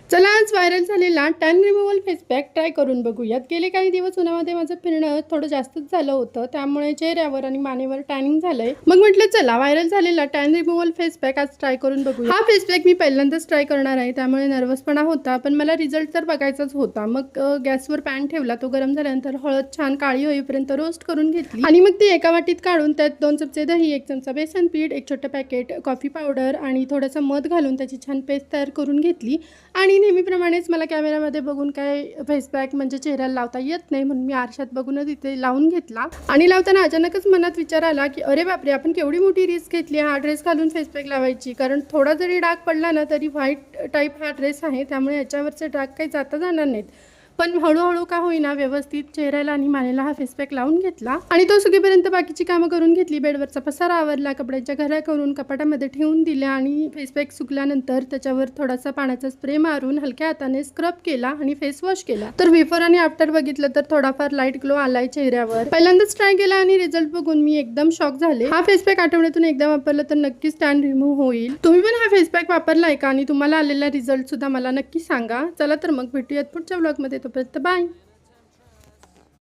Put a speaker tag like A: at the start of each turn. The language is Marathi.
A: चला आज व्हायरल झालेला tan removal face pack try करून बघूयात। गेले काही दिवस उन्हामध्ये माझं फिरणं थोडं जास्तच झालं होतं, त्यामुळे चेहऱ्यावर आणि मानेवर टॅनिंग झालंय। मग म्हटलं चला व्हायरल झालेला टॅन रिमूव्हल फेस पॅक आज ट्राय करून बघूया। हा फेस पॅक मी पहिल्यांदाच ट्राय करणार आहे, त्यामुळे नर्वसपणा होता, पण मला रिझल्ट तर बघायचाच होता। मग गॅसवर पॅन ठेवला, तो गरम झाल्यानंतर हळद छान काळी होईपर्यंत रोस्ट करून घेतली आणि मग ती एका वाटीत काढून त्यात 2 चमचे दही, 1 चमचा बेसन पीठ, 1 छोटं पॅकेट कॉफी पावडर आणि थोडासा मध घालून त्याची छान पेस्ट तयार करून घेतली। आणि नेहमीप्रमाणेच मला कॅमेरामध्ये बघून काय फेस पॅक म्हणजे चेहऱ्याला लावता येत नाही, म्हणून मी आरशात बघूनच इथे लावून घेतला। आणि लावताना अचानकच मनात विचार आला की अरे बापरे, आपण केवढी मोठी रिस्क घेतली हा ड्रेस घालून फेस पॅक लावायची, कारण थोडा जरी डाग पडला ना तरी व्हाईट टाईप हा ड्रेस आहे, त्यामुळे याच्यावरचे डाग काही जाता जाणार नाहीत। पण हळूहळू का होईना व्यवस्थित चेहऱ्याला आणि मानेला हा फेस पॅक लावून घेतला आणि तो सुगीपर्यंत बाकीची कामं करून घेतली। बेडवरचा पसारा आवरला, कपड्यांच्या घड्या करून कपाटामध्ये ठेवून दिल्या आणि फेस पॅक सुकल्यानंतर त्याच्यावर थोडासा पाण्याचा स्प्रे मारून हलक्या हाताने स्क्रब केला आणि फेस वॉश केला। तर बिफोर आणि आफ्टर बघितलं तर थोडाफार लाईट ग्लो आलाय चेहऱ्यावर। पहिल्यांदाच ट्राय केला आणि रिझल्ट बघून मी एकदम शॉक झाले। हा फेस पॅक आठवड्यातून एकदा वापरला तर नक्कीच टॅन रिमूव्ह होईल। तुम्ही पण हा फेस पॅक वापरलाय का आणि तुम्हाला आलेला रिझल्ट सुद्धा मला नक्की सांगा। चला तर मग भेटूयात पुढच्या व्लॉगमध्ये, तोपर्यंत बाय।